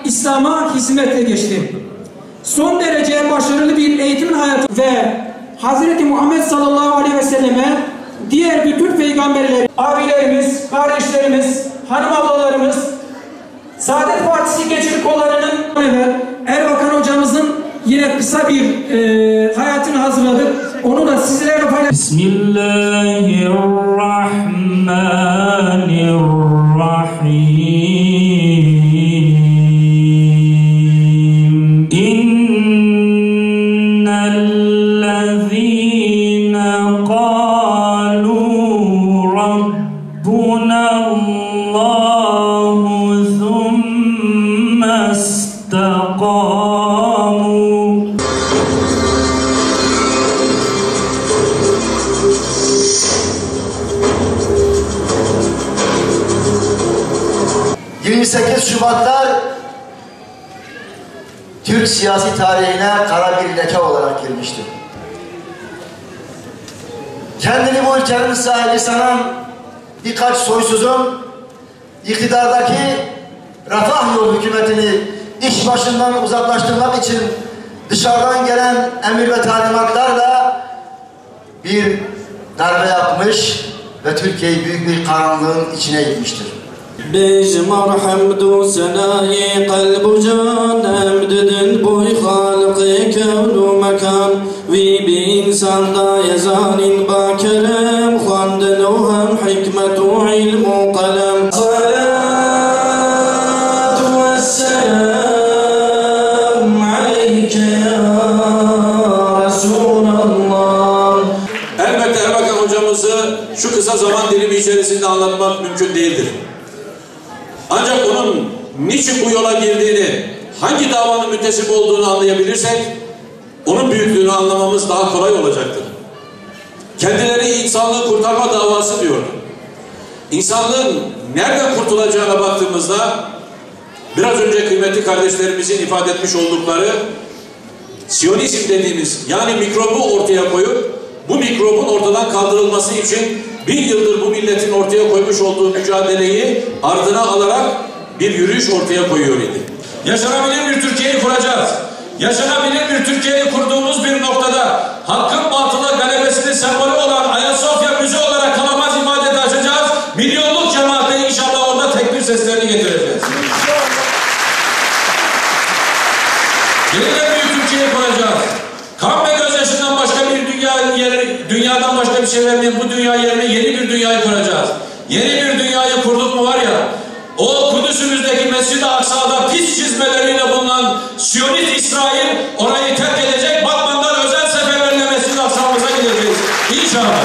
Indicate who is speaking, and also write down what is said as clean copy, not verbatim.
Speaker 1: İslam'a hizmetle geçti. Son derece başarılı bir eğitim hayatı ve Hz. Muhammed sallallahu aleyhi ve selleme diğer bütün peygamberler, abilerimiz, kardeşlerimiz, hanım ablalarımız, Saadet Partisi Gençlik Kolları'nın ve Erbakan hocamızın yine kısa bir hayatını hazırladık. Onu da sizlerle paylaşacağım.
Speaker 2: Bismillahirrahmanirrahim. İnnellezîne kâlû Rabbunallâhu thumme istakâmû.
Speaker 3: 28 Şubatlar Türk siyasi tarihine kara bir leke olarak girmiştir. Kendini bu ülkenin sahibi sanan birkaç soysuzun iktidardaki Refah Yolu hükümetini iş başından uzaklaştırmak için dışarıdan gelen emir ve talimatlarla bir darbe yapmış ve Türkiye'yi büyük bir karanlığın içine itmiştir.
Speaker 4: بجمر حمد وسناي قلب جانم ددن بوي خالقي كون ومكان وي بإنسان دا يزان باكرم خواندن وهم حكمة وعلم وقلم صلاة والسلام عليك يا رسول الله.
Speaker 5: Elbette Erbakan hocamızı şu kısa zaman dilimi içerisinde anlatmak mümkün değildir. Ancak onun niçin bu yola girdiğini, hangi davanın müntesip olduğunu anlayabilirsek, onun büyüklüğünü anlamamız daha kolay olacaktır. Kendileri insanlığı kurtarma davası diyordu. İnsanlığın nereden kurtulacağına baktığımızda, biraz önce kıymetli kardeşlerimizin ifade etmiş oldukları Siyonizm dediğimiz, yani mikrobu ortaya koyup, bu mikrobun ortadan kaldırılması için 1000 yıldır bu milletin ortaya koymuş olduğu mücadeleyi ardına alarak bir yürüyüş ortaya koyuyor idi. Yaşanabilir bir Türkiye'yi kuracağız. Yaşanabilir bir Türkiye'yi kurduğumuz bir noktada hakkın batıla galebesinin sembolü olan Ayasofya Müze olarak kalamaz ibadeti açacağız. Milyonluk cemaate inşallah orada tekbir seslerini getireceğiz. Yeniden büyük Türkiye'yi kuracağız. Kan ve gözyaşından başka bir dünyadan başka bir şey vermeyen bu dünya yerine yeni bir dünyayı kuracağız. Yeni bir dünyayı kurduk mu var ya, o Kudüs'ümüzdeki Mescid-i Aksa'da pis çizmeleriyle bulunan Siyonist İsrail orayı terk edecek, Batman'dan özel seferlerle Mescid-i Aksa'mıza gideceğiz. İnşallah.